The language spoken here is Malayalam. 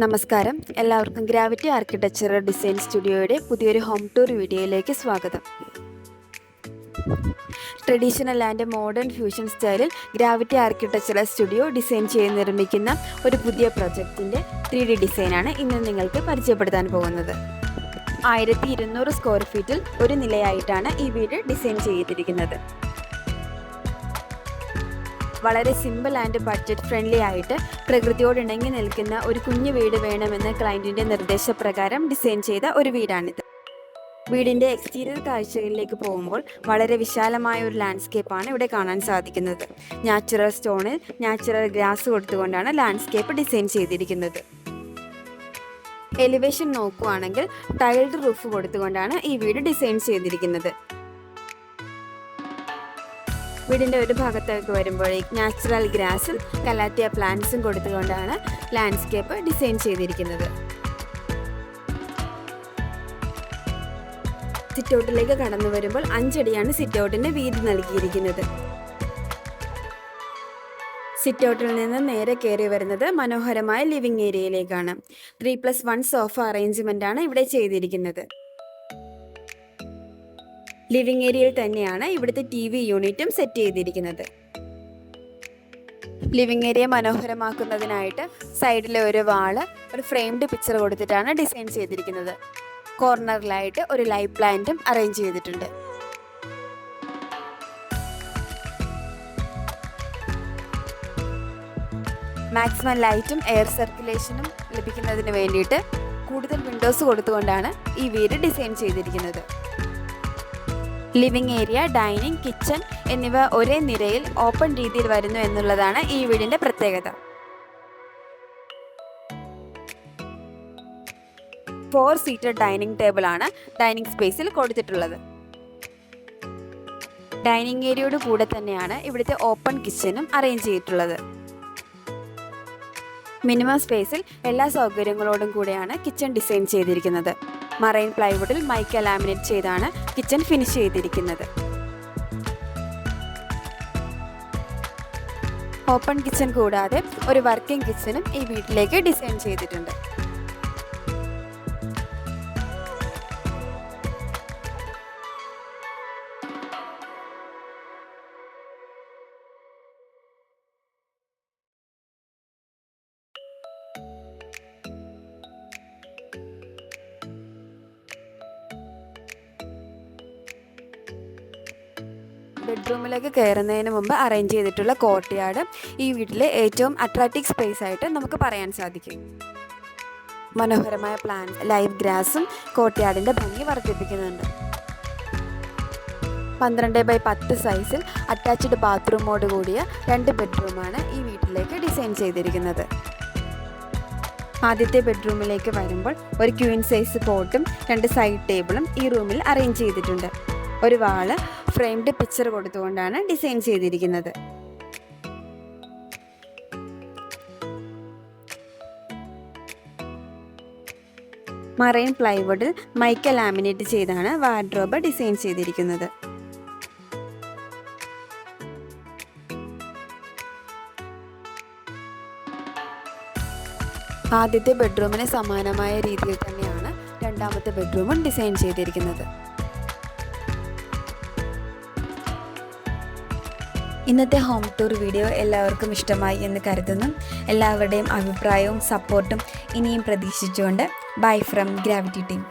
നമസ്കാരം, എല്ലാവർക്കും ഗ്രാവിറ്റി ആർക്കിടെക്ചർ ഡിസൈൻ സ്റ്റുഡിയോയുടെ പുതിയൊരു ഹോം ടൂർ വീഡിയോയിലേക്ക് സ്വാഗതം. ട്രഡീഷണൽ ആൻഡ് മോഡേൺ ഫ്യൂഷൻ സ്റ്റൈലിൽ ഗ്രാവിറ്റി ആർക്കിടെക്ചർ സ്റ്റുഡിയോ ഡിസൈൻ ചെയ്ത് നിർമ്മിക്കുന്ന ഒരു പുതിയ പ്രൊജക്റ്റിൻ്റെ 3D ഡിസൈനാണ് ഇന്ന് നിങ്ങൾക്ക് പരിചയപ്പെടുത്താൻ പോകുന്നത്. 1200 സ്ക്വയർ ഫീറ്റിൽ ഒരു നിലയായിട്ടാണ് ഈ വീട് ഡിസൈൻ ചെയ്തിരിക്കുന്നത്. വളരെ സിമ്പിൾ ആൻഡ് ബഡ്ജറ്റ് ഫ്രണ്ട്ലി ആയിട്ട് പ്രകൃതിയോട് ഇണങ്ങി നിൽക്കുന്ന ഒരു കുഞ്ഞു വീട് വേണമെന്ന ക്ലയൻറ്റിൻ്റെ നിർദ്ദേശപ്രകാരം ഡിസൈൻ ചെയ്ത ഒരു വീടാണിത്. വീടിൻ്റെ എക്സ്റ്റീരിയർ കാഴ്ചകളിലേക്ക് പോകുമ്പോൾ വളരെ വിശാലമായ ഒരു ലാൻഡ്സ്കേപ്പാണ് ഇവിടെ കാണാൻ സാധിക്കുന്നത്. നാച്ചുറൽ സ്റ്റോണിൽ നാച്ചുറൽ ഗ്രാസ് കൊടുത്തുകൊണ്ടാണ് ലാൻഡ്സ്കേപ്പ് ഡിസൈൻ ചെയ്തിരിക്കുന്നത്. എലിവേഷൻ നോക്കുകയാണെങ്കിൽ ടൈൽഡ് റൂഫ് കൊടുത്തുകൊണ്ടാണ് ഈ വീട് ഡിസൈൻ ചെയ്തിരിക്കുന്നത്. വീടിൻ്റെ ഒരു ഭാഗത്തേക്ക് വരുമ്പോഴേക്ക് നാച്ചുറൽ ഗ്രാസും കലാത്തിയ പ്ലാന്റ്സും കൊടുത്തുകൊണ്ടാണ് ലാൻഡ്സ്കേപ്പ് ഡിസൈൻ ചെയ്തിരിക്കുന്നത്. സിറ്റൗട്ടിലേക്ക് കടന്നു വരുമ്പോൾ 5 അടിയാണ് സിറ്റൗട്ടിൻ്റെ വീതി നൽകിയിരിക്കുന്നത്. സിറ്റൗട്ടിൽ നിന്ന് നേരെ കയറി വരുന്നത് മനോഹരമായ ലിവിംഗ് ഏരിയയിലേക്കാണ്. 3+1 സോഫ അറേഞ്ച്മെൻ്റാണ് ഇവിടെ ചെയ്തിരിക്കുന്നത്. ലിവിംഗ് ഏരിയയിൽ തന്നെയാണ് ഇവിടുത്തെ TV യൂണിറ്റും സെറ്റ് ചെയ്തിരിക്കുന്നത്. ലിവിംഗ് ഏരിയ മനോഹരമാക്കുന്നതിനായിട്ട് സൈഡിലെ ഒരു വാള് ഒരു ഫ്രെയിംഡ് പിക്ചർ കൊടുത്തിട്ടാണ് ഡിസൈൻ ചെയ്തിരിക്കുന്നത്. കോർണറിലായിട്ട് ഒരു ലൈവ് പ്ലാന്റും അറേഞ്ച് ചെയ്തിട്ടുണ്ട്. മാക്സിമം ലൈറ്റും എയർ സർക്കുലേഷനും ലഭിക്കുന്നതിന് വേണ്ടിയിട്ട് കൂടുതൽ വിൻഡോസ് കൊടുത്തുകൊണ്ടാണ് ഈ വീട് ഡിസൈൻ ചെയ്തിരിക്കുന്നത്. ലിവിംഗ് ഏരിയ, ഡൈനിങ്, കിച്ചൺ എന്നിവ ഒരേ നിരയിൽ ഓപ്പൺ രീതിയിൽ വരുന്നു എന്നുള്ളതാണ് ഈ വീടിൻ്റെ പ്രത്യേകത. 4 സീറ്റർ ഡൈനിങ് ടേബിളാണ് ഡൈനിങ് സ്പേസിൽ കൊടുത്തിട്ടുള്ളത്. ഡൈനിങ് ഏരിയയോട് കൂടെ തന്നെയാണ് ഇവിടുത്തെ ഓപ്പൺ കിച്ചനും അറേഞ്ച് ചെയ്തിട്ടുള്ളത്. മിനിമം സ്പേസിൽ എല്ലാ സൗകര്യങ്ങളോടും കൂടെയാണ് കിച്ചൺ ഡിസൈൻ ചെയ്തിരിക്കുന്നത്. മറൈൻ പ്ലൈവുഡിൽ മൈക്ക ലാമിനേറ്റ് ചെയ്താണ് കിച്ചൺ ഫിനിഷ് ചെയ്തിരിക്കുന്നത്. ഓപ്പൺ കിച്ചൺ കൂടാതെ ഒരു വർക്കിംഗ് കിച്ചണും ഈ വീട്ടിലേക്ക് ഡിസൈൻ ചെയ്തിട്ടുണ്ട്. ബെഡ്റൂമിലേക്ക് കയറുന്നതിന് മുമ്പ് അറേഞ്ച് ചെയ്തിട്ടുള്ള കോർട്ട്യാർഡ് ഈ വീട്ടിലെ ഏറ്റവും അട്രാക്റ്റീവ് സ്പേസ് ആയിട്ട് നമുക്ക് പറയാൻ സാധിക്കും. മനോഹരമായ പ്ലാന്റ്, ലൈവ് ഗ്രാസും കോർട്ട്യാർഡിൻ്റെ ഭംഗി വർദ്ധിപ്പിക്കുന്നുണ്ട്. 12x10 സൈസിൽ അറ്റാച്ച്ഡ് ബാത്റൂമോട് കൂടിയ 2 ബെഡ്റൂമാണ് ഈ വീട്ടിലേക്ക് ഡിസൈൻ ചെയ്തിരിക്കുന്നത്. ആദ്യത്തെ ബെഡ്റൂമിലേക്ക് വരുമ്പോൾ ഒരു ക്വീൻ സൈസ് കോട്ടും 2 സൈഡ് ടേബിളും ഈ റൂമിൽ അറേഞ്ച് ചെയ്തിട്ടുണ്ട്. ഒരു വാള് ഫ്രെയിംഡ് പിക്ചർ കൊടുത്തുകൊണ്ടാണ് ഡിസൈൻ ചെയ്തിരിക്കുന്നത്. മറൈൻ പ്ലൈവുഡിൽ മൈക്ക ലാമിനേറ്റ് ചെയ്താണ് വാർഡ്രോബ് ഡിസൈൻ ചെയ്തിരിക്കുന്നത്. ആദ്യത്തെ ബെഡ്റൂമിന് സമാനമായ രീതിയിൽ തന്നെയാണ് രണ്ടാമത്തെ ബെഡ്റൂമും ഡിസൈൻ ചെയ്തിരിക്കുന്നത്. ഇന്നത്തെ ഹോം ടൂർ വീഡിയോ എല്ലാവർക്കും ഇഷ്ടമായി എന്ന് കരുതുന്നു. എല്ലാവരുടെയും അഭിപ്രായവും സപ്പോർട്ടും ഇനിയും പ്രതീക്ഷിച്ചുകൊണ്ട് ബൈ ഫ്രം ഗ്രാവിറ്റി ടീം.